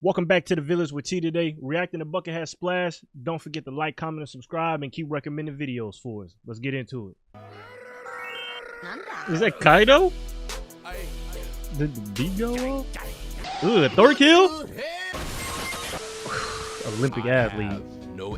Welcome back to the Village with T today. Reacting to BucketHatSplash. Don't forget to like, comment, and subscribe, and keep recommending videos for us. Let's get into it. Is that Kaido? Did the beat go off? Ooh, a Thor kill? Olympic athlete.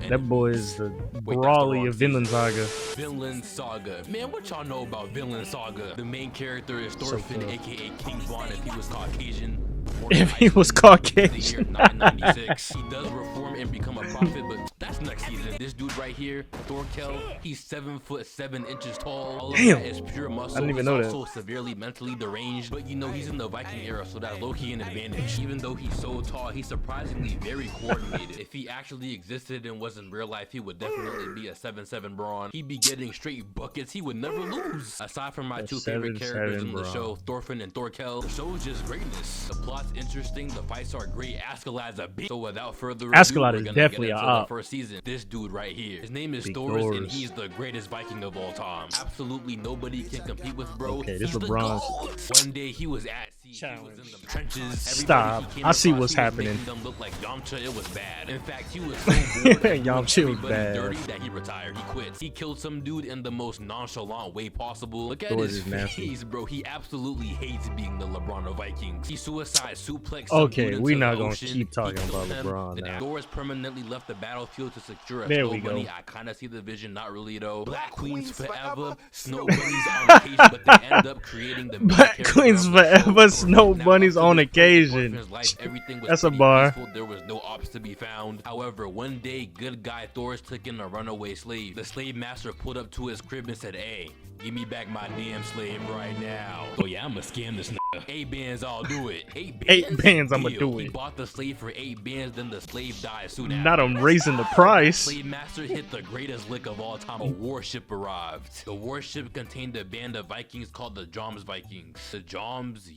That boy is the brawly of Vinland Saga. Vinland Saga. Man, what y'all know about Vinland Saga? The main character is Thorfinn, aka King Von, if he was Caucasian. If he was Caucasian. The year 996. He does reform and become a prophet, but that's next season. This dude right here, Thorkel, he's 7'7" tall. All Damn. of that is pure muscle. I didn't even he's know also severely mentally deranged, but you know he's in the Viking era, so that's low-key an advantage. Even though he's so tall, he's surprisingly very coordinated. If he actually existed and was in real life, he would definitely be a 7'7" brawn. He'd be getting straight buckets. He would never lose. Aside from my two favorite characters in the show, Thorfinn and Thorkel, the show is just greatness. The plot's interesting, the fights are great. Askeladd's a bitch. So without further ado, Askeladd we're is gonna definitely get into a the first season. This dude right here, his name is Big Thor's, and Thors. he's the greatest Viking of all time. Absolutely nobody can compete with bro. Okay, this He's the LeBron. GOAT. One day he was at sea, he was in the trenches. Stop. Everybody he came I see across, what's he was happening. making them look like Yamcha. It was bad. In fact, he was so bored of Yamcha doing was everybody bad. dirty that he retired. He quit. He killed some dude in the most nonchalant way possible. Look at Thors his is nasty. face, bro. He absolutely hates being the LeBron of Vikings. He suicide suplex. Okay, some dude we're into not the gonna ocean. keep talking He about killed him. LeBron The now. Thors permanently left the battlefield to secure a There snow we go. bunny. I kind of see the vision, not really though. Black Queens forever, snow bunnies on occasion, but they end up creating the main Black character Queens of the show. forever, For snow now, bunnies up to on this point in occasion. Thorfinn's life, everything was That's a pretty bar. peaceful. There was no ops to be found. However, one day, good guy Thors took in a runaway slave. The slave master pulled up to his crib and said, "Hey, give me back my damn slave right now." Oh yeah, I'ma scam this nigga. 8 bands, I'll do it. 8 bands? 8 bands, I'ma Deal. do He it. bought the slave for 8 bands, then the slave died soon after. Not I'm raising the price. Slave master hit the greatest lick of all time. A warship arrived. The warship contained a band of Vikings called the Joms Vikings. The Joms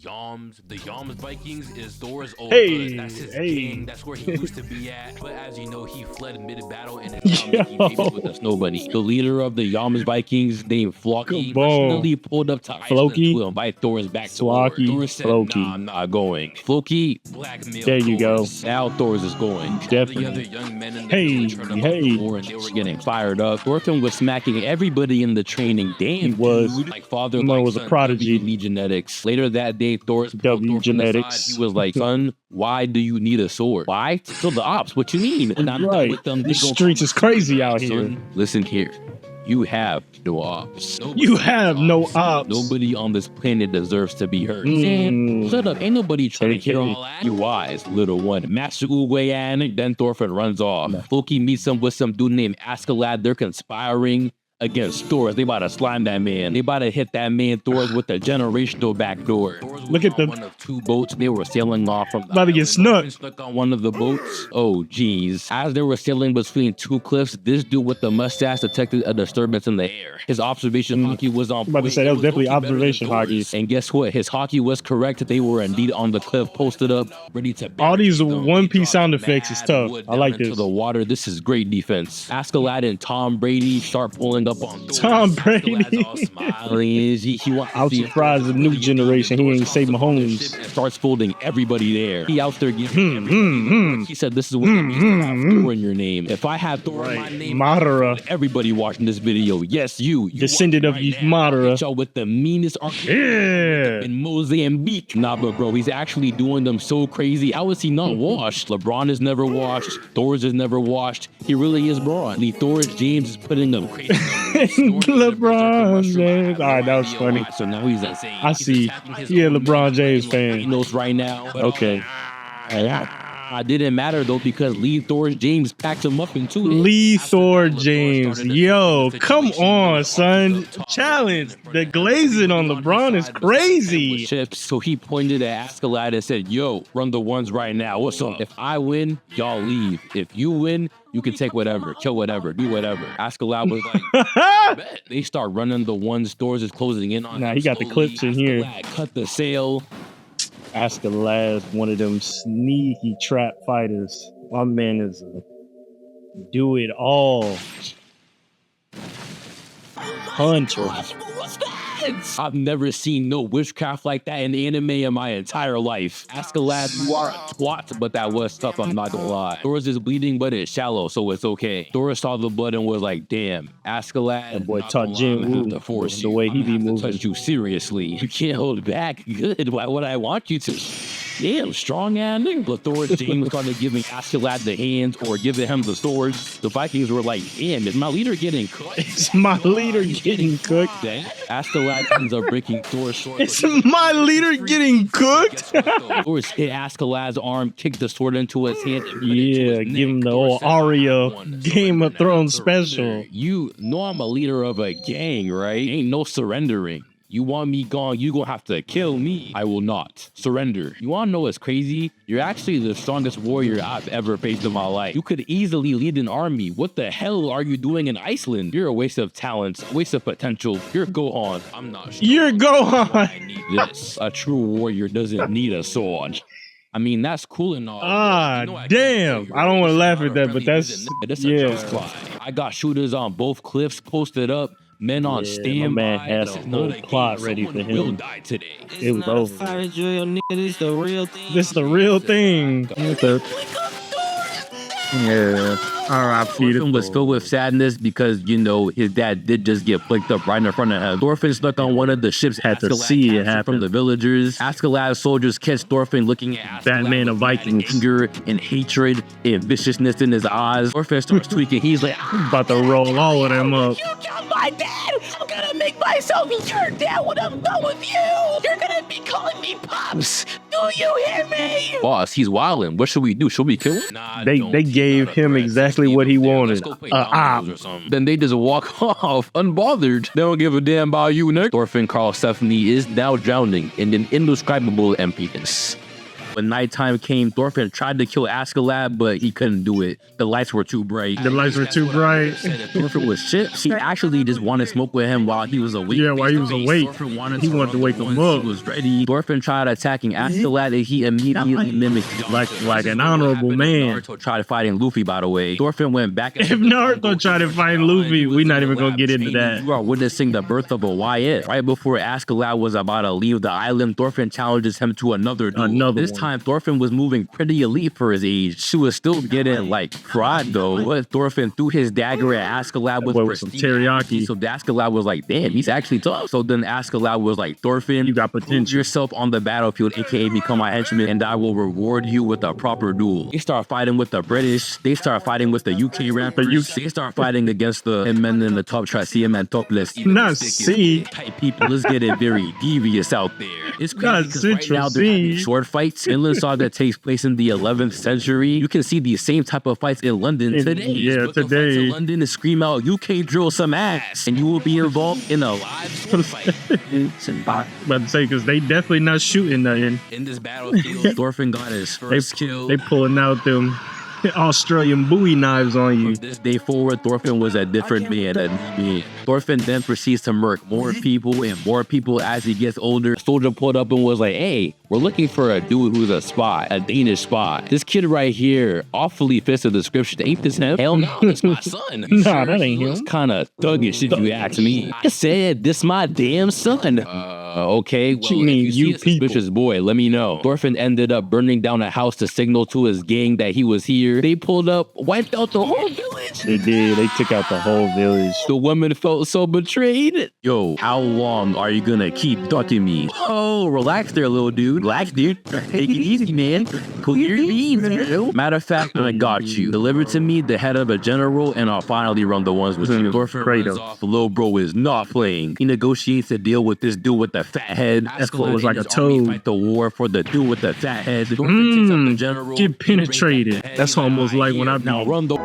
Vikings is Thor's old goods. That's his king. That's where he used to be at. But as you know, he fled mid-battle and is now making babies with the snow bunny. The leader of the Joms Vikings, named Floki, personally pulled up to Iceland to invite Thor's back to war. Thor said, "Nah, I'm not going." Floki blackmailed There you go. Thors. Now Thor's is going. Definitely. The other young men in the Hey, village heard about hey. the war and they were getting fired up. Thorfinn was smacking everybody in the training. Damn, He was. dude. Like father, That like was a son, prodigy. W genetics. Later that day, Thor's W genetics. He was like, "Son, why do you need a sword? Why? To kill the ops. What you mean? When I'm done Right. with them, The they gon' streets is crazy out here. Son, listen here. You have no ops. You have no ops. Nobody on this planet deserves to be hurt. Mm. Shut up. Ain't nobody trying to Okay. hear all that. You wise, little one. Master Uguayan, then Thorfinn runs off. Loki meets him with some dude named Askeladd. They're conspiring against Thor. They about to slime that man. They about to hit that man Thor with the generational backdoor. Look at the- one of 2 boats. They were sailing off from the About to get island. snuck. Thorfinn stuck on one of the boats. Oh geez. As they were sailing between 2 cliffs, this dude with the mustache detected a disturbance in the air. His observation hockey was on I'm about to point. say, that It was definitely low-key better than observation hockey. Thor's. And guess what? His hockey was correct. They were indeed on the cliff, posted up, ready to All these barricade them. One They Piece dropped sound effects is mad tough. wood I like down into this. the water. This is great defense. Askeladd and Tom Brady start pulling up on Thor. Tom Brady. Askeladd's all smiling. He wants to I'm see surprised the new generation, he ain't say Mahomes. and starts folding everybody there. He out there giving everybody. He said, "This is what it means to have Thor in your name. If I have Thor in my name, Madara. everybody watching this video, yes, you Descendant of watching right now, Madara. hit y'all with the meanest arcade Yeah. in Mozambique." Nah, but bro, he's actually doing them so crazy. How is he not washed? LeBron is never washed. Thor's is never washed. He really is Braun. The Thor's James is putting them crazy. LeBron James. All right, that was funny. So now he's insane. I see. Yeah, LeBron James He fan. knows right now. But Okay. it didn't matter though because Lee Thor James packed him up in 2 days. Lee After Thor that, LeBron James. started a Yo, situation come on, where son. the top Challenge. was The glazing on LeBron is crazy. Chips. So he pointed at Askeladd and said, "Yo, run the ones right now. What's up? If I win, y'all leave. If you win, you can take whatever, kill whatever, do whatever." Askeladd was like, "Bet." They start running the ones. Stores is closing in on Nah, him he got the slowly. clips in here. Askeladd cut the sail. Askeladd, one of them sneaky trap fighters. My man is a do it all hunter. I've never seen no witchcraft like that in anime in my entire life. Askeladd, you are a twat, but that was tough, I'm not gonna lie. Doris is bleeding, but it's shallow, so it's okay. Doris saw the blood and was like, damn, Askeladd. That boy taught Jin the force the way he be moving. Touch you seriously. You can't hold back. Good. Why would I want you to? Damn, strong hand. But Thor James started giving Askeladd the hands or giving him the swords. The Vikings were like, damn, is my leader getting cooked? Is my leader getting cooked? Askeladd ends up breaking Thor's sword. Is my leader getting cooked? Thor hit Askeladd's arm, kicked the sword into his hand. Yeah, give him the old Arya Game of Thrones special. You know I'm a leader of a gang, right? Ain't no surrendering. You want me gone, you gonna have to kill me. I will not surrender. You wanna know what's crazy? You're actually the strongest warrior I've ever faced in my life. You could easily lead an army. What the hell are you doing in Iceland? You're a waste of talent, waste of potential. You're Gohan. I'm not sure. You're Gohan. I need this. A true warrior doesn't need a sword. I mean, that's cool and all. Damn. I don't want to laugh at that, but that's yeah. I got shooters on both cliffs posted up. Men on standby. My man has a whole plot ready for him. Will die today. It was over. This the real thing. This the real thing. Yeah. R.I.P. Thorfinn was filled with sadness because, you know, his dad did just get flicked up right in front of him. Thorfinn stuck on one of the ships, had to see it happen. From the villagers. Askeladd's soldiers catch Thorfinn looking at Batman of Vikings. Anger and hatred and viciousness in his eyes. Thorfinn starts tweaking. He's like, I'm about to roll all of them up. You killed my dad! I'm gonna make myself your dad when I'm done with you! You're gonna be calling me Pops! Do you hear me? Boss, he's wildin'. What should we do? Should we kill him? Nah, they gave him exactly what he wanted. Then they just walk off, unbothered. They don't give a damn about you, Nick. Thorfinn calls Stephanie is now drowning in an indescribable emptiness. When nighttime came, Thorfinn tried to kill Askeladd, but he couldn't do it. The lights were too bright. The lights were too bright. Thorfinn was shit. He actually just wanted to smoke with him while he was awake. Yeah, while he was awake. He wanted to wake him up. He was ready. Thorfinn tried attacking Askeladd, and he immediately mimicked like an honorable man. Naruto tried fighting Luffy, by the way. Thorfinn went back. If Naruto tried to fight Luffy, we're not even gonna get into that. You are witnessing the birth of a YF. Right before Askeladd was about to leave the island, Thorfinn challenges him to another duel. This time, Thorfinn was moving pretty elite for his age. She was still getting like fried though. But Thorfinn threw his dagger at Askeladd with some teriyaki. So Askeladd was like, damn, he's actually tough. So then Askeladd was like, Thorfinn, you got potential. Prove yourself on the battlefield, aka become my henchman, and I will reward you with a proper duel. They start fighting with the British. They start fighting with the UK rappers. They start fighting against the men in the top try, CM and topless. Not C. Type people. Let's get it very devious out there. It's crazy because right now they're having short fights. Vinland Saga takes place in the 11th century. You can see these same type of fights in London today. Yeah, today. In London is scream out, UK drill some ass, and you will be involved in a live fight. About to say, because they definitely not shooting nothing. In this battlefield, Thorfinn got his first kill. They pulling out them Australian Bowie knives on you. From this day forward, Thorfinn was a different man than me. Thorfinn then proceeds to murk more people and more people as he gets older. A soldier pulled up and was like, hey, we're looking for a dude who's a spy, a Danish spy. This kid right here awfully fits the description. Ain't this him? Hell no, it's my son. Nah, that ain't him. It's kind of thuggish if you ask me. I said, this my damn son. Okay, well, you mean you people? Suspicious boy, let me know. Thorfinn ended up burning down a house to signal to his gang that he was here. They pulled up, wiped out the whole village. They did. They took out the whole village. The woman felt so betrayed. Yo, how long are you gonna keep ducking me? Oh, relax there, little dude. Relax, dude. Take it easy, man. Cool your beans, man. Matter of fact, I got you. Deliver to me the head of a general, and I'll finally run the ones with you. Thorfinn runs off. The little bro is not playing. He negotiates a deal with this dude with the fat head. That foot was like a toad. Fight the war for the dude with the fat head. Get penetrated. That's almost like when I now run the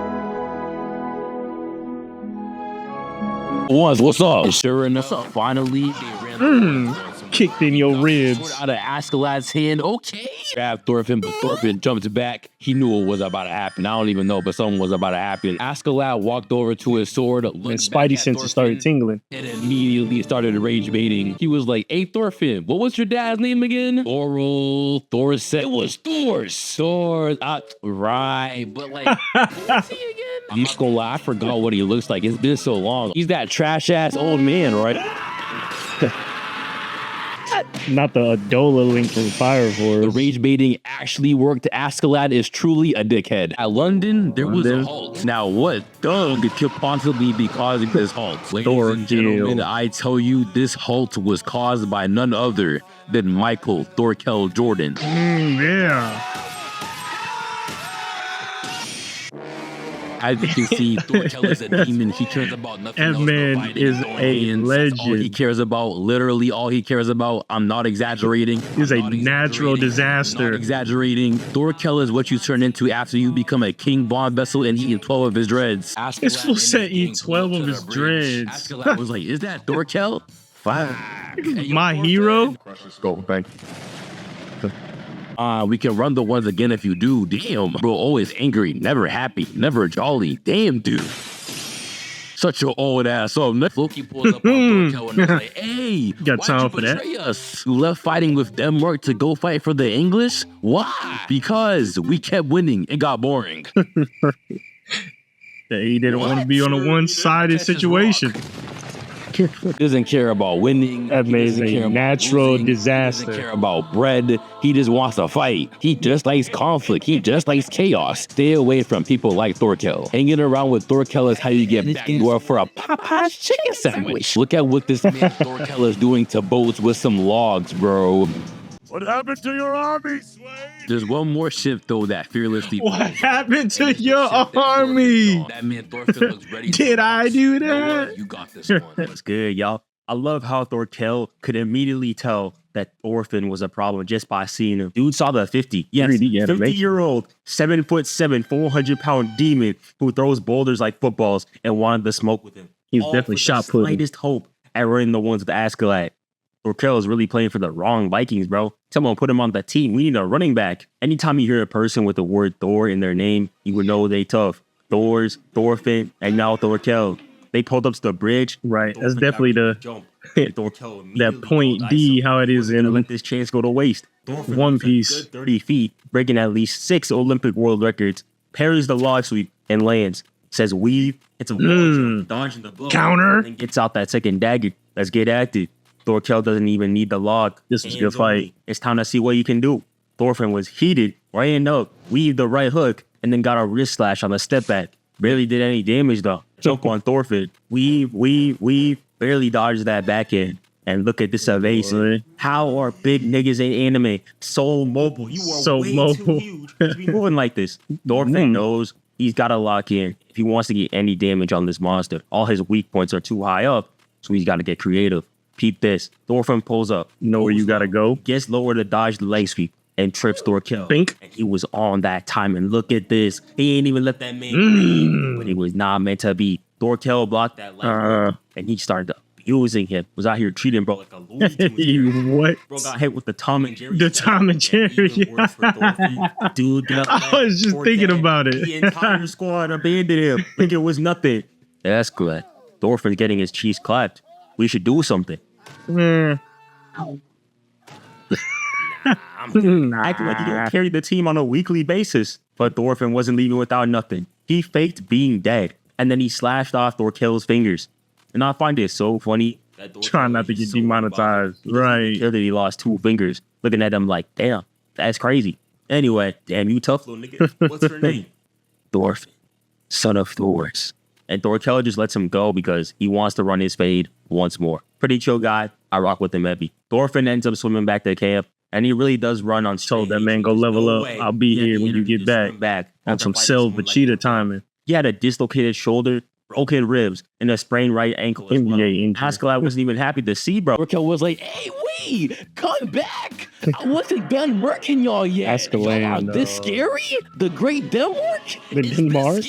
ones. What's up? Sure enough, finally they ran kicked in your ribs. Out of Askeladd's hand. Okay. Grabbed Thorfinn, but Thorfinn jumped back. He knew it was about to happen. I don't even know, but something was about to happen. Askeladd walked over to his sword. And Spidey senses started tingling. And immediately started rage baiting. He was like, hey, Thorfinn, what was your dad's name again? Thor said it was Thor. Right. But like, what's he again? I'm not gonna lie, I forgot what he looks like. It's been so long. He's that trash ass old man, right? Not the Adola link from Fire Force. The rage baiting actually worked. Askeladd is truly a dickhead. At London, there was a halt. Now, what thug could possibly be causing this halt? Ladies and gentlemen, I tell you, this halt was caused by none other than Michael Thorkel Jordan. Yeah. As you can see, Thorkel is a demon. He cares about nothing else. That man is a legend. All he cares about, literally all he cares about. I'm not exaggerating. He's a natural disaster. Not exaggerating. Thorkel is what you turn into after you become a king bond vessel and eat 12 of his dreads. This fool said eat 12 of his dreads. Askeladd was like, is that Thorkel? Fine. My hero? We can run the ones again if you do. Damn, bro, always angry, never happy, never jolly. Damn, dude. Such an old ass up. Loki pulls up on Thorkel and was like, hey, got time for that? Us? You left fighting with Denmark to go fight for the English? Why? Because we kept winning. It got boring. He didn't want to be on a one-sided situation. Doesn't care about winning. Amazing. Natural disaster. Doesn't care about bread. He just wants to fight. He just likes conflict. He just likes chaos. Stay away from people like Thorkel. Hanging around with Thorkel is how you get backdoor for a Popeye's chicken sandwich. Look at what this man Thorkel is doing to boats with some logs, bro. What happened to your army, Slade? There's one more ship though that fearlessly. What happened to your army? That man Thorfinn looks ready. Did I do that? You got this one. That's good, y'all. I love how Thorkel could immediately tell that Thorfinn was a problem just by seeing him. Dude saw the 50. Yes, 50-year-old, 7'7", 400-pound demon who throws boulders like footballs and wanted to smoke with him. He was definitely shot putting. Slightest hope at running the ones with Askeladd. Thorkel is really playing for the wrong Vikings, bro. Someone put him on the team. We need a running back. Anytime you hear a person with the word Thor in their name, you would know they tough. Thors, Thorfinn, and now Thorkel. They pulled up to the bridge. Right. That's definitely that point D, how it is in let this chance go to waste. One Piece. 30 feet, breaking at least 6 Olympic world records, parries the log sweep and lands. Says weave. It's a dodging the blow. Counter. And gets out that second dagger. Let's get active. Thorkel doesn't even need the log. This was a good fight. It's time to see what you can do. Thorfinn was heated, ran up, weaved the right hook, and then got a wrist slash on the step back. Barely did any damage though. Choke on Thorfinn. Weave, barely dodged that back end. And look at this evasive. How are big niggas in anime so mobile? You are so way mobile. too huge to be moving like this. Thorfinn knows he's got to lock in if he wants to get any damage on this monster. All his weak points are too high up, so he's got to get creative. Peep this. Thorfinn pulls up. Know where you gotta go. Gets lower to dodge the leg sweep and trips Thorkel. Think. And he was on that time. And look at this. He ain't even let that man but it was not meant to be. Thorkel blocked that leg and he started abusing him. Was out here treating bro like a loser. What? Bro got hit with the Tom and Jerry. The Tom and Jerry. Dude, I was just thinking about it. The entire squad abandoned him. Think it was nothing. That's good. Thorfinn's getting his cheeks clapped. We should do something. Acting like he don't carry the team on a weekly basis. But Thorfinn wasn't leaving without nothing. He faked being dead, and then he slashed off Thorkel's fingers. And I find it so funny. Trying not to get demonetized. Right. That he lost 2 fingers. Looking at him like, damn, that's crazy. Anyway, damn, you tough little nigga. What's her name? Thorfinn, son of Thors. And Thorkel just lets him go because he wants to run his fade once more. Pretty chill guy. I rock with him heavy. Thorfinn ends up swimming back to camp, and he really does run on. Told that man go level up. I'll be here when you get back. On some Silver Cheetah timing. He had a dislocated shoulder, broken ribs, and a sprained right ankle as well. Askeladd wasn't even happy to see, bro. Thorkel was like, hey, wait, come back. I wasn't done working y'all yet. Askeladd, this scary? The Great Denmark? The Denmark?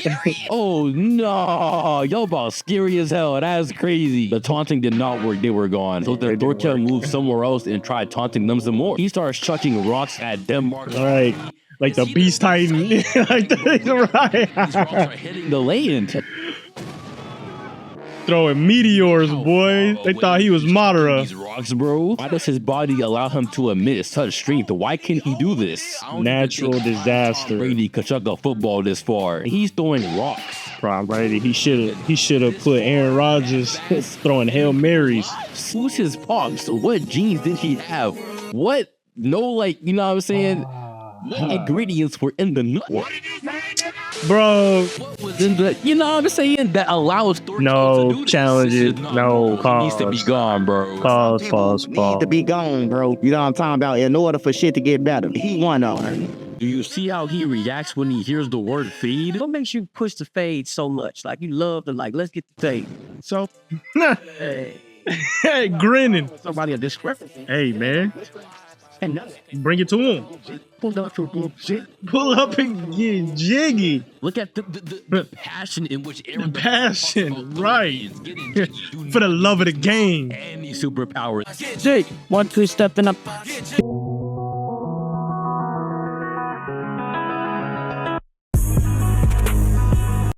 Oh, no. Y'all about scary as hell. That's crazy. The taunting did not work. They were gone. So Thorkel moved somewhere else and tried taunting them some more. He starts chucking rocks at Denmark. Right. Like the Beast Titan. Like right. These rocks are hitting the land. Throwing meteors, boy. They thought he was Madara. These rocks, bro. Why does his body allow him to emit such strength? Why can't he do this? Natural disaster. Brady could chuck a football this far. He's throwing rocks. Tom Brady. He should have put Aaron Rodgers throwing Hail Marys. Who's his pops? What genes did he have? What? No, like, you know what I'm saying? What ingredients were in the nut? Bro, You know what I'm saying? That allows Thor no to do this. challenges, no He needs to be pause. gone, bro. Pause. Need to be gone, bro. You know what I'm talking about? In order for shit to get better, he one of them. Do you see how he reacts when he hears the word feed? What makes you push the fade so much? Like you love to like, let's get the fade. So, hey, Hey, grinning. somebody a discrepancy. Hey, man, And bring it to him. pulled up for bullshit. Pull up and get jiggy. Look at the passion in which Aaron The passion, right? is getting For the love of the game. and these superpowers. Jake, 1 2 stepping up.